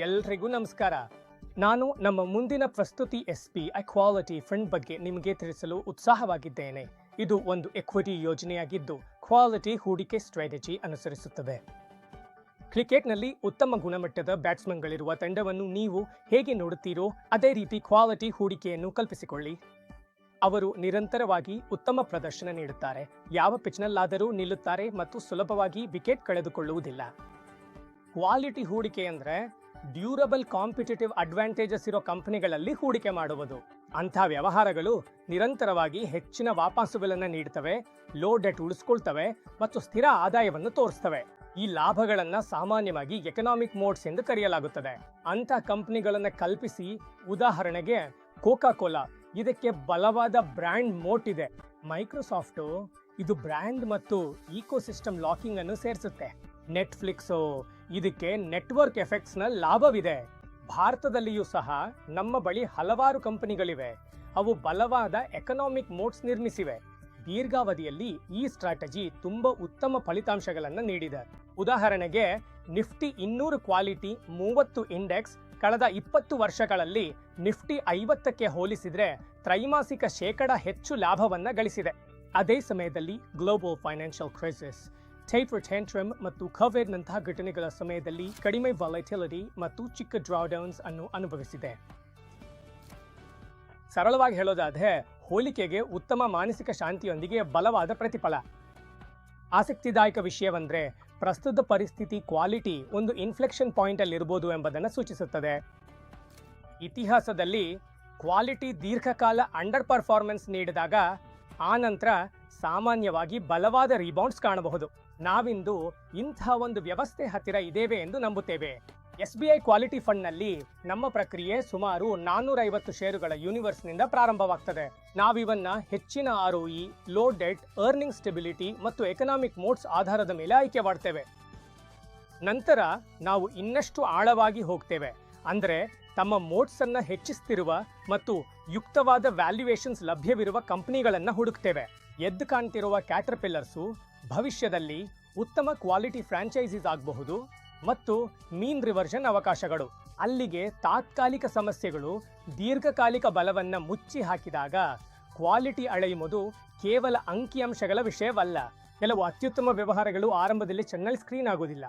ಎಲ್ರಿಗೂ ನಮಸ್ಕಾರ. ನಾನು ನಮ್ಮ ಮುಂದಿನ ಪ್ರಸ್ತುತಿ SBI ಕ್ವಾಲಿಟಿ ಫಂಡ್ ಬಗ್ಗೆ ನಿಮಗೆ ತಿಳಿಸಲು ಉತ್ಸಾಹವಾಗಿದ್ದೇನೆ. ಇದು ಒಂದು ಎಕ್ವಿಟಿ ಯೋಜನೆಯಾಗಿದ್ದು ಕ್ವಾಲಿಟಿ ಹೂಡಿಕೆ ಸ್ಟ್ರಾಟಜಿ ಅನುಸರಿಸುತ್ತದೆ. ಕ್ರಿಕೆಟ್ನಲ್ಲಿ ಉತ್ತಮ ಗುಣಮಟ್ಟದ ಬ್ಯಾಟ್ಸ್ಮನ್ಗಳಿರುವ ತಂಡವನ್ನು ನೀವು ಹೇಗೆ ನೋಡುತ್ತೀರೋ ಅದೇ ರೀತಿ ಕ್ವಾಲಿಟಿ ಹೂಡಿಕೆಯನ್ನು ಕಲ್ಪಿಸಿಕೊಳ್ಳಿ. ಅವರು ನಿರಂತರವಾಗಿ ಉತ್ತಮ ಪ್ರದರ್ಶನ ನೀಡುತ್ತಾರೆ, ಯಾವ ಪಿಚ್ನಲ್ಲಾದರೂ ನಿಲ್ಲುತ್ತಾರೆ ಮತ್ತು ಸುಲಭವಾಗಿ ವಿಕೆಟ್ ಕಳೆದುಕೊಳ್ಳುವುದಿಲ್ಲ. ಕ್ವಾಲಿಟಿ ಹೂಡಿಕೆ ಅಂದರೆ ಡ್ಯೂರಬಲ್ ಕಾಂಪಿಟೇಟಿವ್ ಅಡ್ವಾಂಟೇಜಸ್ ಇರೋ ಕಂಪನಿಗಳಲ್ಲಿ ಹೂಡಿಕೆ ಮಾಡುವುದು. ಅಂಥ ವ್ಯವಹಾರಗಳು ನಿರಂತರವಾಗಿ ಹೆಚ್ಚಿನ ವಾಪಸುಗಳನ್ನು ನೀಡುತ್ತವೆ, ಲೋ ಡೆಟ್ ಉಳಿಸ್ಕೊಳ್ತವೆ ಮತ್ತು ಸ್ಥಿರ ಆದಾಯವನ್ನು ತೋರಿಸ್ತವೆ. ಈ ಲಾಭಗಳನ್ನು ಸಾಮಾನ್ಯವಾಗಿ ಎಕನಾಮಿಕ್ ಮೋಡ್ಸ್ ಎಂದು ಕರೆಯಲಾಗುತ್ತದೆ. ಅಂಥ ಕಂಪನಿಗಳನ್ನು ಕಲ್ಪಿಸಿ, ಉದಾಹರಣೆಗೆ ಕೋಕಾ ಕೋಲಾ, ಇದಕ್ಕೆ ಬಲವಾದ ಬ್ರ್ಯಾಂಡ್ ಮೋಟ್ ಇದೆ. ಮೈಕ್ರೋಸಾಫ್ಟು ಇದು ಬ್ರ್ಯಾಂಡ್ ಮತ್ತು ಈಕೋಸಿಸ್ಟಮ್ ಲಾಕಿಂಗ್ ಅನ್ನು ಸೇರಿಸುತ್ತೆ. ನೆಟ್ಫ್ಲಿಕ್ಸು ಇದಕ್ಕೆ ನೆಟ್ವರ್ಕ್ ಎಫೆಕ್ಟ್ಸ್ನ ಲಾಭವಿದೆ. ಭಾರತದಲ್ಲಿಯೂ ಸಹ ನಮ್ಮ ಬಳಿ ಹಲವಾರು ಕಂಪನಿಗಳಿವೆ. ಅವು ಬಲವಾದ ಎಕನಾಮಿಕ್ ಮೋಟ್ಸ್ ನಿರ್ಮಿಸಿವೆ. ದೀರ್ಘಾವಧಿಯಲ್ಲಿ ಈ ಸ್ಟ್ರಾಟಜಿ ತುಂಬ ಉತ್ತಮ ಫಲಿತಾಂಶಗಳನ್ನು ನೀಡಿದೆ. ಉದಾಹರಣೆಗೆ ನಿಫ್ಟಿ 200 ಕ್ವಾಲಿಟಿ 30 ಇಂಡೆಕ್ಸ್ ಕಳೆದ 20 ವರ್ಷಗಳಲ್ಲಿ ನಿಫ್ಟಿ 50ಕ್ಕೆ ಹೋಲಿಸಿದರೆ ತ್ರೈಮಾಸಿಕ ಹೆಚ್ಚು ಲಾಭವನ್ನು ಗಳಿಸಿದೆ. ಅದೇ ಸಮಯದಲ್ಲಿ ಗ್ಲೋಬಲ್ ಫೈನಾನ್ಷಿಯಲ್ ಕ್ರೈಸಿಸ್, ಟೇಪರ್ ಟ್ಯಾಂಟ್ರಮ್ ಮತ್ತು ಕೋವಿಡ್ನಂತಹ ಘಟನೆಗಳ ಸಮಯದಲ್ಲಿ ಕಡಿಮೆ ವಾಲಟಿಲಿಟಿ ಮತ್ತು ಚಿಕ್ಕ ಡ್ರಾಡೌನ್ಸ್ ಅನ್ನು ಅನುಭವಿಸಿದೆ. ಸರಳವಾಗಿ ಹೇಳೋದಾದರೆ ಹೋಲಿಕೆಗೆ ಉತ್ತಮ ಮಾನಸಿಕ ಶಾಂತಿಯೊಂದಿಗೆ ಬಲವಾದ ಪ್ರತಿಫಲ. ಆಸಕ್ತಿದಾಯಕ ವಿಷಯವೆಂದರೆ ಪ್ರಸ್ತುತ ಪರಿಸ್ಥಿತಿ ಕ್ವಾಲಿಟಿ ಒಂದು ಇನ್ಫ್ಲೆಕ್ಷನ್ ಪಾಯಿಂಟ್ ಅಲ್ಲಿರಬಹುದು ಎಂಬುದನ್ನು ಸೂಚಿಸುತ್ತದೆ. ಇತಿಹಾಸದಲ್ಲಿ ಕ್ವಾಲಿಟಿ ದೀರ್ಘಕಾಲ ಅಂಡರ್ ಪರ್ಫಾರ್ಮೆನ್ಸ್ ನೀಡಿದಾಗ ಆನಂತರ ಸಾಮಾನ್ಯವಾಗಿ ಬಲವಾದ ರಿಬೌಂಡ್ಸ್ ಕಾಣಬಹುದು. ನಾವಿಂದು ಇಂಥ ಒಂದು ವ್ಯವಸ್ಥೆ ಹತ್ತಿರ ಇದ್ದೇವೆ ಎಂದು ನಂಬುತ್ತೇವೆ. SBI ಕ್ವಾಲಿಟಿ ಫಂಡ್ನಲ್ಲಿ ನಮ್ಮ ಪ್ರಕ್ರಿಯೆ ಸುಮಾರು 450 ಷೇರುಗಳ ಯೂನಿವರ್ಸ್ನಿಂದ ಪ್ರಾರಂಭವಾಗ್ತದೆ. ನಾವಿವನ್ನ ಹೆಚ್ಚಿನ ROE, low debt, earning stability ಮತ್ತು ಎಕನಾಮಿಕ್ ಮೋಡ್ಸ್ ಆಧಾರದ ಮೇಲೆ ಆಯ್ಕೆ ಮಾಡ್ತೇವೆ. ನಂತರ ನಾವು ಇನ್ನಷ್ಟು ಆಳವಾಗಿ ಹೋಗ್ತೇವೆ. ಅಂದರೆ ತಮ್ಮ ಮೋಡ್ಸ್ ಅನ್ನು ಹೆಚ್ಚಿಸ್ತಿರುವ ಮತ್ತು ಯುಕ್ತವಾದ ವ್ಯಾಲ್ಯೂಯೇಷನ್ಸ್ ಲಭ್ಯವಿರುವ ಕಂಪನಿಗಳನ್ನು ಹುಡುಕ್ತೇವೆ. ಎದ್ದು ಕಾಣ್ತಿರುವ ಕ್ಯಾಟರ್ಪಿಲ್ಲರ್ಸು ಭವಿಷ್ಯದಲ್ಲಿ ಉತ್ತಮ ಕ್ವಾಲಿಟಿ ಫ್ರಾಂಚೈಸೀಸ್ ಆಗಬಹುದು ಮತ್ತು ಮೀನ್ ರಿವರ್ಷನ್ ಅವಕಾಶಗಳು. ಅಲ್ಲಿಗೆ ತಾತ್ಕಾಲಿಕ ಸಮಸ್ಯೆಗಳು ದೀರ್ಘಕಾಲಿಕ ಬಲವನ್ನು ಮುಚ್ಚಿ ಹಾಕಿದಾಗ ಕ್ವಾಲಿಟಿ ಅಳೆಯುವುದು ಕೇವಲ ಅಂಕಿಅಂಶಗಳ ವಿಷಯವಲ್ಲ. ಕೆಲವು ಅತ್ಯುತ್ತಮ ವ್ಯವಹಾರಗಳು ಆರಂಭದಲ್ಲಿ ಚೆನ್ನಾಗಿ ಸ್ಕ್ರೀನ್ ಆಗುವುದಿಲ್ಲ.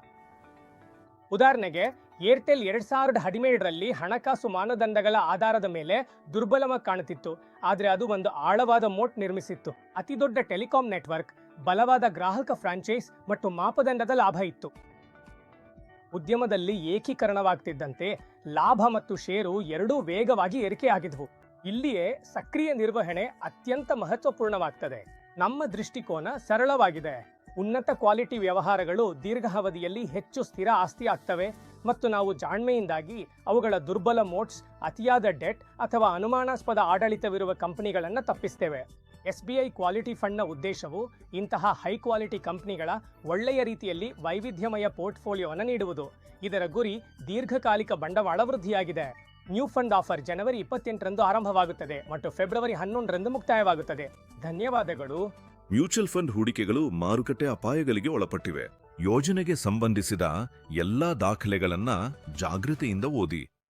ಉದಾಹರಣೆಗೆ ಏರ್ಟೆಲ್ 2017ರಲ್ಲಿ ಹಣಕಾಸು ಮಾನದಂಡಗಳ ಆಧಾರದ ಮೇಲೆ ದುರ್ಬಲವಾಗಿ ಕಾಣುತ್ತಿತ್ತು, ಆದರೆ ಅದು ಒಂದು ಆಳವಾದ ಮೋಟ್ ನಿರ್ಮಿಸಿತ್ತು. ಅತಿದೊಡ್ಡ ಟೆಲಿಕಾಂ ನೆಟ್ವರ್ಕ್, ಬಲವಾದ ಗ್ರಾಹಕ ಫ್ರಾಂಚೈಸ್ ಮತ್ತು ಮಾಪದಂಡದ ಲಾಭ ಇತ್ತು. ಉದ್ಯಮದಲ್ಲಿ ಏಕೀಕರಣವಾಗ್ತಿದ್ದಂತೆ ಲಾಭ ಮತ್ತು ಷೇರು ಎರಡೂ ವೇಗವಾಗಿ ಏರಿಕೆಯಾಗಿದ್ವು. ಇಲ್ಲಿಯೇ ಸಕ್ರಿಯ ನಿರ್ವಹಣೆ ಅತ್ಯಂತ ಮಹತ್ವಪೂರ್ಣವಾಗ್ತದೆ. ನಮ್ಮ ದೃಷ್ಟಿಕೋನ ಸರಳವಾಗಿದೆ. ಉನ್ನತ ಕ್ವಾಲಿಟಿ ವ್ಯವಹಾರಗಳು ದೀರ್ಘಾವಧಿಯಲ್ಲಿ ಹೆಚ್ಚು ಸ್ಥಿರ ಆಸ್ತಿ ಆಗ್ತವೆ ಮತ್ತು ನಾವು ಜಾಣ್ಮೆಯಿಂದಾಗಿ ಅವುಗಳ ದುರ್ಬಲ ಮೋಟ್ಸ್, ಅತಿಯಾದ ಡೆಟ್ ಅಥವಾ ಅನುಮಾನಾಸ್ಪದ ಆಡಳಿತವಿರುವ ಕಂಪನಿಗಳನ್ನು ತಪ್ಪಿಸ್ತೇವೆ. SBI ಕ್ವಾಲಿಟಿ ಫಂಡ್ನ ಉದ್ದೇಶವು ಇಂತಹ ಹೈ ಕ್ವಾಲಿಟಿ ಕಂಪನಿಗಳ ಒಳ್ಳೆಯ ರೀತಿಯಲ್ಲಿ ವೈವಿಧ್ಯಮಯ ಪೋರ್ಟ್ಫೋಲಿಯೋವನ್ನು ನೀಡುವುದು. ಇದರ ಗುರಿ ದೀರ್ಘಕಾಲಿಕ ಬಂಡವಾಳ ವೃದ್ಧಿಯಾಗಿದೆ. ನ್ಯೂ ಫಂಡ್ ಆಫರ್ ಜನವರಿ 28ರಂದು ಆರಂಭವಾಗುತ್ತದೆ ಮತ್ತು ಫೆಬ್ರವರಿ 11ರಂದು ಮುಕ್ತಾಯವಾಗುತ್ತದೆ. ಧನ್ಯವಾದಗಳು. ಮ್ಯೂಚುವಲ್ ಫಂಡ್ ಹೂಡಿಕೆಗಳು ಮಾರುಕಟ್ಟೆ ಅಪಾಯಗಳಿಗೆ ಒಳಪಟ್ಟಿವೆ. ಯೋಜನೆಗೆ ಸಂಬಂಧಿಸಿದ ಎಲ್ಲಾ ದಾಖಲೆಗಳನ್ನ ಜಾಗೃತಿಯಿಂದ ಓದಿ.